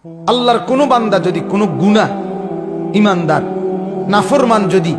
আল্লাহর কোন বান্দা যদি কোনো গুনাহ, ইমানদার নাফরমান যদি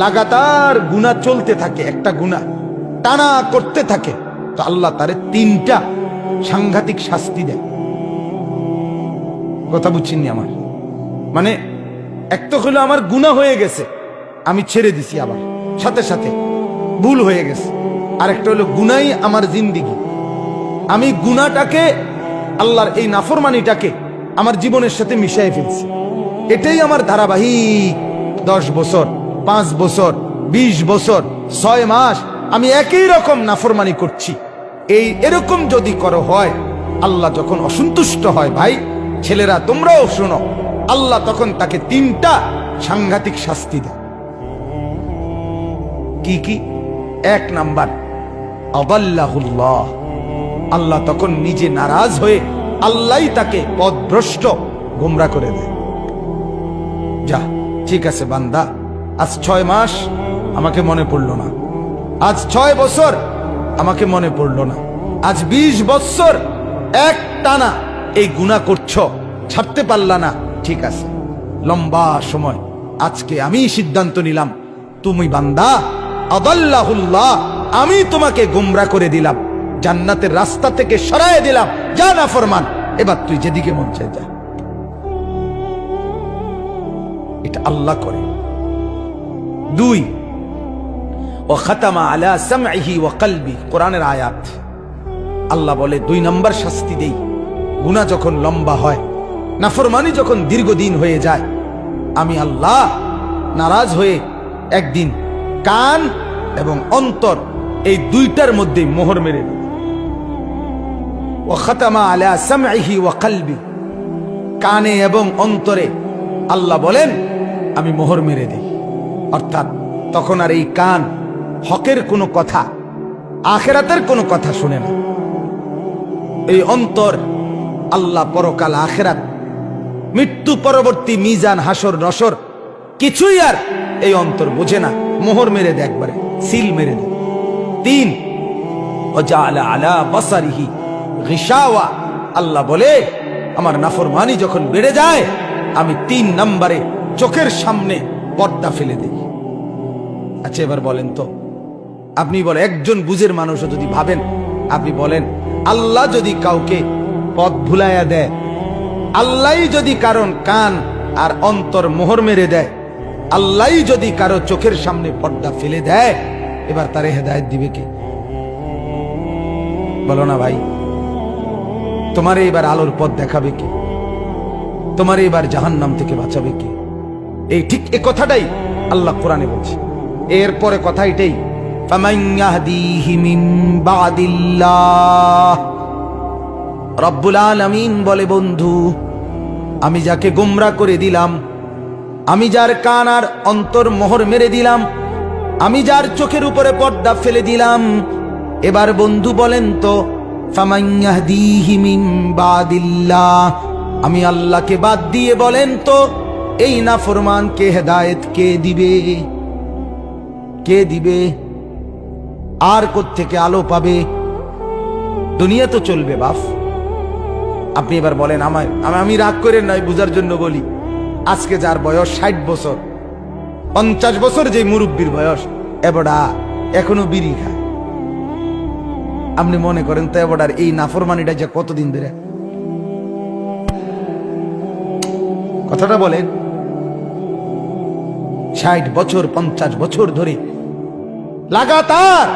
লাগাতার গুনাহ চলতে থাকে, একটা গুনাহ টানা করতে থাকে, তো আল্লাহ তারে 3টা সাংঘাতিক শাস্তি দেয়। কথা বুঝছেননি আমার? মানে এক তো হলো আমার গুনাহ হয়ে গেছে, আমি ছেড়ে দিছি, আবার সাথে সাথে ভুল হয়ে গেছে। আরেকটা হলো গুনাহই আমার জিন্দেগি, আমি গুনাহটাকে, আল্লাহর এই নাফরমানিটাকে আমার জীবনের সাথে মিশিয়ে ফেলছি। এটাই আমার ধারাবাহিক 10 বছর, 5 বছর, 20 বছর, 6 মাস আমি একই রকম নাফরমানি করছি। এরকম যদি করো হয়, আল্লাহ যখন অসন্তুষ্ট হয়, ভাই ছেলেরা তোমরাও শোনো, আল্লাহ তখন তাকে 3টা সাংঘাতিক শাস্তি দেয়। কি কি? 1 নাম্বার, আদাল্লাহুল্লাহ, আল্লাহ তখন নিজে নারাজ হয়ে আল্লাহই তাকে পথভ্রষ্ট, গোমরা করে দেয়। যা, ঠিক আছে বান্দা, আজ 6 মাস আমাকে মনে পড়লো না, আজ 6 বছর আমাকে মনে পড়লো না, আজ 20 বছর এক টানা এই গুনাহ করছো, ছাড়তে পারলা না, ঠিক আছে, লম্বা সময় আজকে আমি সিদ্ধান্ত নিলাম, তুমি বান্দা আদাল্লাহুল্লাহ, আমি তোমাকে গোমরা করে দিলাম, জান্নাতের রাস্তা থেকে সরায় দিলাম, যা নাফরমান, এবার তুই যেদিকে মন চায় যা। এটা আল্লাহ করে। 2, ওয়া খাতামা আলা সামঈহি ওয়া কলবি, কোরআনের আয়াত। আল্লাহ বলে 2 নম্বর শাস্তি দেই, গুনাহ যখন লম্বা হয়, নাফরমানি যখন দীর্ঘদিন হয়ে যায়, আমি আল্লাহ নারাজ হয়ে একদিন কান এবং অন্তর এই 2টার মধ্যে মোহর মেরে দিই। ওয়া খাতামা আলা সামঈহি ওয়া কলবি, কানে এবং অন্তরে আল্লাহ বলেন আমি মোহর মেরে দিই। অর্থাৎ তখন আর এই কান হকের কোনো কথা, আখিরাতের কোনো কথা শুনে না। এই অন্তর আল্লাহ, পরকাল, আখিরাত, মৃত্যু পরবর্তী মিজান, হাসর নসর কিছুই আর এই অন্তর বোঝে না, মোহর মেরে দেয়, একবারে সিল মেরে দেয়। 3, ওয়াজআলা আলা বাসারিহি গিশাওয়া, আল্লাহ বলে আমার নাফরমানি যখন বেড়ে যায়, আমি 3 নম্বরে চোখের সামনে পর্দা ফেলে দেই। আচ্ছা এবার বলেন তো, আপনি বলেন, একজন বুঝের মানুষও যদি ভাবেন, আপনি বলেন আল্লাহ যদি কাউকে পথ ভুলাইয়া দেয়, আল্লাহই যদি কারণ কান আর অন্তর মোহর মেরে দেয়, আল্লাহই যদি কারো চোখের সামনে পর্দা ফেলে দেয়, এবার তারে হেদায়েত দিবে কে? বলো না ভাই, তোমারে এবার আলোর পথ দেখাবে কে? তোমারে এবার জাহান্নাম থেকে বাঁচাবে কে? এই ঠিক এই কথাটাই আল্লাহ কোরআনে বলছে। এরপরে কথা এটাই, ফামান ইয়াহদিহি মিন বাদিল্লাহ, রব্বুল আলামিন বলে, বন্ধু আমি যাকে গোমরা করে দিলাম, আমি যার কান আর অন্তর মোহর মেরে দিলাম, আমি যার চোখের উপরে পর্দা ফেলে দিলাম, এবার বন্ধু বলেন তো, ফামান ইয়াহদিহি মিন বাদিল্লাহ, আমি আল্লাহকে বাদ দিয়ে বলেন তো এই নাফরমানকে হেদায়েত কে দিবে? কে দিবে? আর কোত্থেকে আলো পাবে? দুনিয়া তো চলবে বাপ। আপনি এবার বলেন, আমি রাগ করে নয়, বুঝার জন্য বলি, আজকে যার বয়স 60 বছর, 50 বছর যে মুরব্বীর বয়স, এবড়া এখনো বিড়ি খায়, আপনি মনে করেন তো এবড়ার এই নাফরমানিটা যে কতদিন ধরে? কথাটা বলেন, 60 বছর 50 বছর ধরে লাগাতার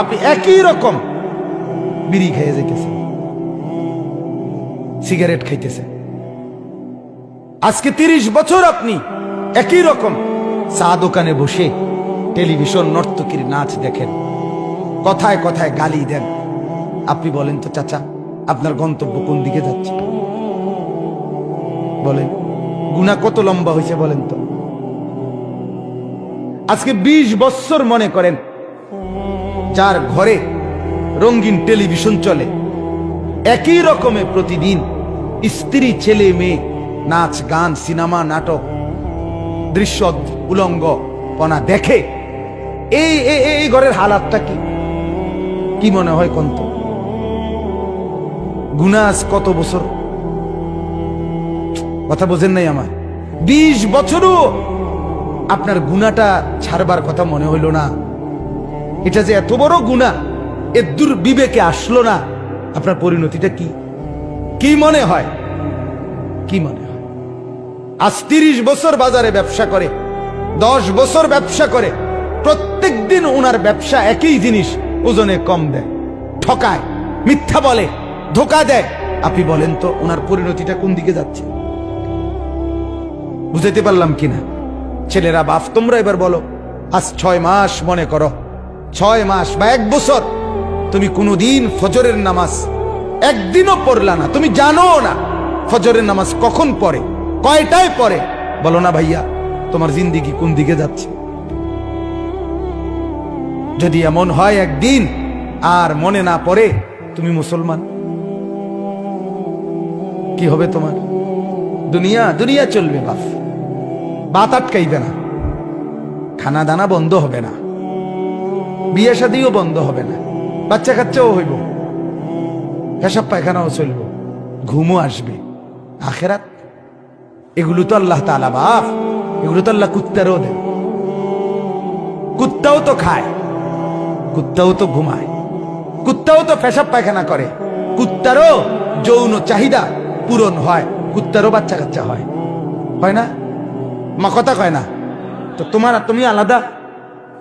আপনি একই রকম বিড়ি খেয়ে যেতেছেন, সিগারেট খাইতেছেন। আজকে 30 বছর আপনি একই রকম চা দোকানে বসে টেলিভিশন নর্তকীর নাচ দেখেন, কথায় কথায় গালি দেন। আপনি বলেন তো চাচা, আপনার গন্তব্য কোন দিকে যাচ্ছে? বলেন, গুনাহ কত লম্বা হয়েছে বলেন তো? আজকে 20 বছর মনে করেন যার ঘরে রঙিন টেলিভিশন চলে, একই রকমের প্রতিদিন স্ত্রী ছেলে মেয়ে নাচ গান সিনেমা নাটক দৃশ্য উলঙ্গ পনা দেখে, এই ঘরের হালাতটা কি মনে হয়? কত গুনাহ কত বছর কথা বোঝেন নাই আমার? 20 বছরও আপনার গুনাহটা ছাড়বার কথা মনে হইল না। এটা যে এত বড় গুনাহ, এর দূর বিবেকে আসলো না। আপনার পরিণতিটা কি কি মনে হয়? কি মনে হয়? আজ 30 বছর বাজারে ব্যবসা করে, 10 বছর ব্যবসা করে, প্রত্যেক দিন ওনার ব্যবসা একই জিনিস ওজনে কম দেয়, ঠকায়, মিথ্যা বলে, ধোকা দেয়। আপনি বলেন তো ওনার পরিণতিটা কোন দিকে যাচ্ছে? বুঝাইতে পারলাম কিনা? ছেলেরা, বাপ, তোমরা এবার বলো, আজ 6 মাস মনে করো, 6 মাস বা 1 বছর তুমি কোনোদিন ফজরের নামাজ একদিনও পড়লা না, তুমি জানো না ফজরের নামাজ কখন পড়ে, কয়টায় পড়ে। বলো না ভাইয়া, তোমার জিন্দেগি কোন দিকে যাচ্ছে? যদি এমন হয় একদিন আর মনে না পড়ে তুমি মুসলমান, কি হবে তোমার? দুনিয়া দুনিয়া চলবে, বাপ, বাত আটকাইবে না, খানা দানা বন্ধ হবে না, বিয়ে শাদিও বন্ধ হবে না, বাচ্চা কাচ্চাও হইব, পেশাব পায়খানাও চলব, ঘুমও আসবে। আখেরাত এগুলো তো আল্লাহ তাআলা, বাপ, এগুলো তো আল্লাহ কুত্তারও দেন। কুত্তাও তো খায়, কুত্তাও তো ঘুমায়, কুত্তাও তো পেশাব পায়খানা করে, কুত্তারও যৌন চাহিদা পূরণ হয়, কুত্তারও বাচ্চা কাচ্চা হয়, হয় না? মা কথা কয় না তো? তুমি আলাদা?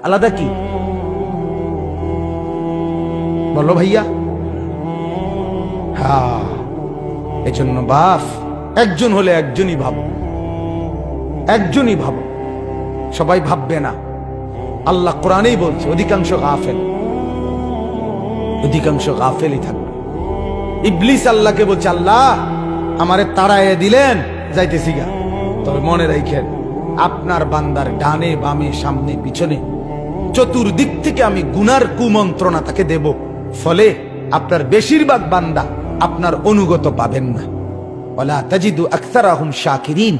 আলাদা কি বলো ভাইয়া? হ্যাঁ, এজন্য বাপ, একজন হলে একজনই ভাবো, একজনই ভাবো, সবাই ভাববে না। আল্লাহ কোরআনেই বলছে অধিকাংশ গাফেল, অধিকাংশ গাফেলই থাকবে। ইবলিস আল্লাহকে বলছে, আল্লাহ আমারে তাড়াইয়া দিলেন, যাইতেছি গা, তবে মনে রাখেন আপনার বান্দার ডানে বামে সামনে পিছনে চতুর্দিক থেকে আমি গুনার কুমন্ত্রণা তাকে দেব, ফলে আপনার বেশিরভাগ বান্দা আপনার অনুগত পাবেন না। ওয়ালা তাজিদু আকসারাহুম শাকিরিন,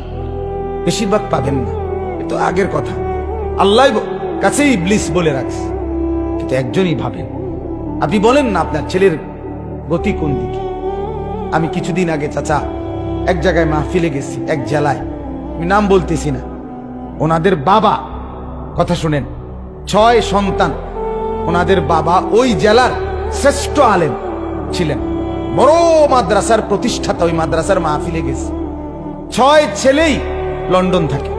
বেশিরভাগ পাবেন না। এ তো আগের কথা, আল্লাহ কাছে ইবলিস বলে রাখছে। কিন্তু একজনই ভাবেন। আপনি বলেন না আপনার ছেলের গতি কোন দিকে? আমি কিছুদিন আগে চাচা এক জায়গায় মাহফিলে গেছি, এক জেলায়, আমি নাম বলতেছি না। ওনাদের বাবা, কথা শুনেন, 6 সন্তান, ওনাদের বাবা ওই জেলার শ্রেষ্ঠ আলেম ছিলেন, বড় মাদ্রাসার প্রতিষ্ঠাতা। ওই মাদ্রাসার মাহফিলে গেছে, 6 ছেলেই লন্ডন থাকে,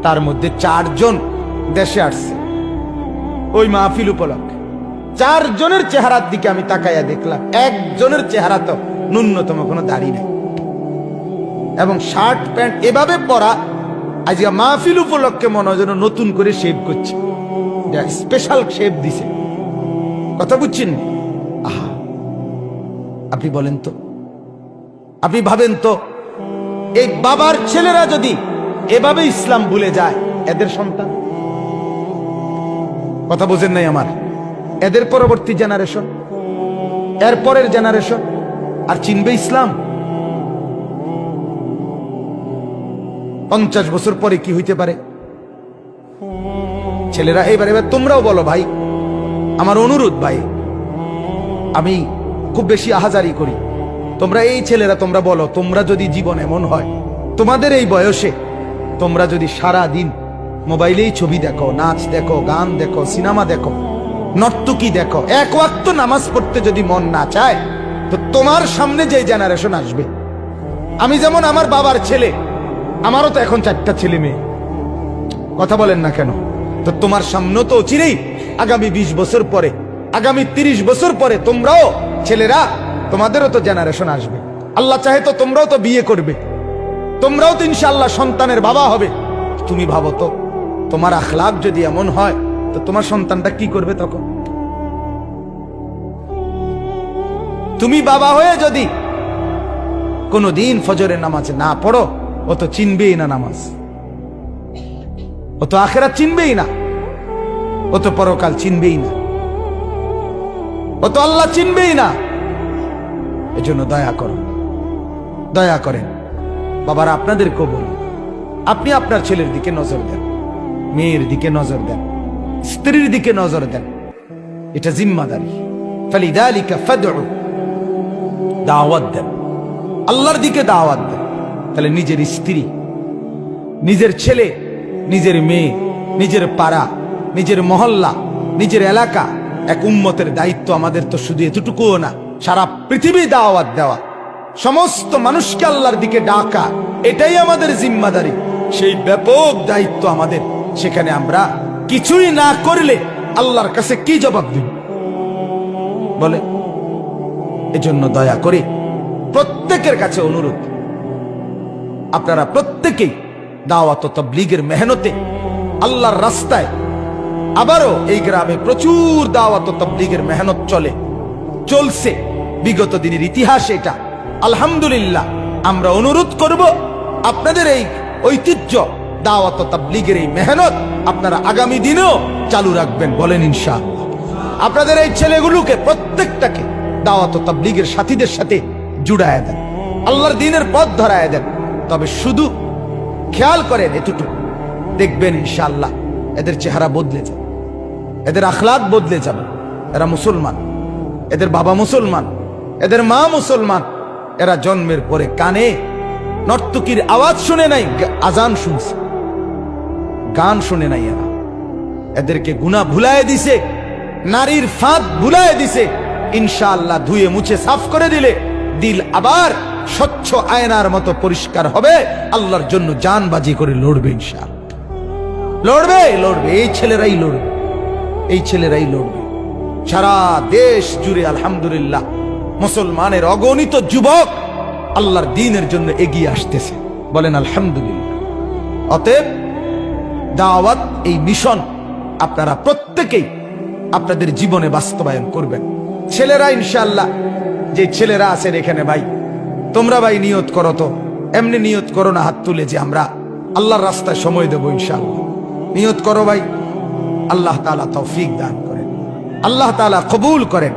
তার মধ্যে 4 জন দেশে আসছে ওই মাহফিল উপলক্ষে। 4 জনের চেহারার দিকে আমি তাকাইয়া দেখলাম, একজনের চেহারা তো ন্যূনতম কোনো দাড়ি নেই, এবং শার্ট প্যান্ট এভাবে পরা, আজকে মাহফিল উপলক্ষে মনে হয় যেন নতুন করে শেভ করছে, স্পেশাল শেভ দিছে। কথা বুঝছেন? আহা, আপনি বলেন তো, আপনি ভাবেন তো, এই বাবার ছেলেরা যদি এভাবে ইসলাম ভুলে যায়, এদের সন্তান, কথা বোঝেন নাই আমার, এদের পরবর্তী জেনারেশন, এর পরের জেনারেশন আর চিনবে ইসলাম? 50 বছর পরে কি হইতে পারে? ছেলেরা এবার তোমরাও বলো ভাই, আমার অনুরোধ ভাই, আমি খুব বেশি আহাজারি করি, তোমরা এই ছেলেরা তোমরা বলো, তোমরা যদি জীবন এমন হয় তোমাদের এই বয়সে, তোমরা যদি সারা দিন মোবাইলেই ছবি দেখো, নাচ দেখো, গান দেখো, সিনেমা দেখো, নর্তকী দেখো, এক ওয়াক্ত নামাজ পড়তে যদি মন না চায়, তো তোমার সামনে যে জেনারেশন আসবে, আমি যেমন আমার বাবার ছেলে, আমারও তো এখন 4টা ছেলে মেয়ে, কথা বলেন না কেন? তো তোমার সামনে তো চিরেই আগামী 20 বছর পরে, আগামী 30 বছর পরে তোমরাও ছেলেরা, তোমাদেরও তো জেনারেশন আসবে। আল্লাহ চাহে তো তোমরাও তো বিয়ে করবে, তোমরাও তো ইনশাআল্লাহ সন্তানের বাবা হবে। তুমি ভাবো তো, তোমার আখলাক যদি এমন হয়, তো তোমার সন্তানটা কি করবে তখন? তুমি বাবা হয়ে যদি কোনদিন ফজরের নামাজ না পড়ো, ও তো চিনবেই না নামাজ, ও তো আখেরাত চিনবেই না, ও তো পরকাল চিনবেই না, ও তো আল্লাহ চিনবেই না। এজন্য দয়া করো, দয়া করেন বাবারা, আপনাদেরকেও বলি, আপনি আপনার ছেলের দিকে নজর দেন, মেয়ের দিকে নজর দেন, স্ত্রীর দিকে নজর দেন, এটা জিম্মাদারি। ফালিযালিকা ফাদউ, দাওয়াত দেন, আল্লাহর দিকে দাওয়াত দেন, তাহলে নিজের স্ত্রী, নিজের ছেলে, নিজের মেয়ে, নিজের পাড়া, নিজের মহল্লা, নিজের এলাকা, এক উম্মতের দায়িত্ব আমাদের তো শুধু এতটুকুও না, সারা পৃথিবী দাওয়াত দেওয়া, সমস্ত মানুষকে আল্লাহর দিকে ডাকা, এটাই আমাদের জিম্মাদারি। সেই ব্যাপক দায়িত্ব আমাদের, সেখানে আমরা কিছুই না করলে আল্লাহর কাছে কি জবাব দিব বলে? এজন্য দয়া করে প্রত্যেকের কাছে অনুরোধ, আপনারা প্রত্যেকেই দাওয়াত ও তাবলীগের মেহনতে আল্লাহর রাস্তায়, আবারও এই গ্রামে প্রচুর দাওয়াত ও তাবলীগের মেহনত চলছে, বিগত দিনের ইতিহাস এটা, আলহামদুলিল্লাহ। আমরা অনুরোধ করব আপনাদের এই ঐতিহ্য দাওয়াত ও তাবলীগের এই মেহনত আপনারা আগামী দিনেও চালু রাখবেন, বলেন ইনশাআল্লাহ। আপনাদের এই ছেলেগুলোকে প্রত্যেকটাকে দাওয়াত ও তাবলীগের সাথীদের সাথে জুড়ায় দেন, আল্লাহর দ্বীনের পথ ধরায় দেন। তবে শুধু খেয়াল করেন এতটুকু, দেখবেন ইনশাআল্লাহ এদের চেহারা বদলে যাবে, এদের আখলাক বদলে যাবে। এরা মুসলমান, এদের বাবা মুসলমান, এদের মা মুসলমান। এরা জন্মের পরে কানে নর্তকীর আওয়াজ শুনে নাই, আজান শুনছে, গান শুনে নাই। এরা এদেরকে গুনাহ ভুলায় দিছে, নারীর ফাঁদ ভুলায় দিছে। ইনশাআল্লাহ ধুয়ে মুছে সাফ করে দিলে দিল আবার স্বচ্ছ আয়নার মতো পরিষ্কার হবে, আল্লাহর জন্য জান বাজি করে লড়বে ইনশাআল্লাহ। লড়বে, এই ছেলেরাই লড়বে, এই ছেলেরাই লড়বে। সারা দেশ জুড়ে আলহামদুলিল্লাহ মুসলমানের অগণিত যুবক আল্লাহর দ্বীনের জন্য এগিয়ে আসতেছে, বলেন আলহামদুলিল্লাহ। অতএব দাওয়াত, এই মিশন আপনারা প্রত্যেকেই আপনাদের জীবনে বাস্তবায়ন করবেন। ছেলেরা ইনশাআল্লাহ, যে ছেলেরা আছেন এখানে, ভাই তোমরা ভাই নিয়ত করো, তো এমনি নিয়ত করো না হাত তুলে যে আমরা আল্লাহর রাস্তায় সময় দেবো, ইনশাআল্লাহ নিয়ত করো ভাই। আল্লাহ তাআলা তৌফিক দান করেন, আল্লাহ তাআলা কবুল করেন।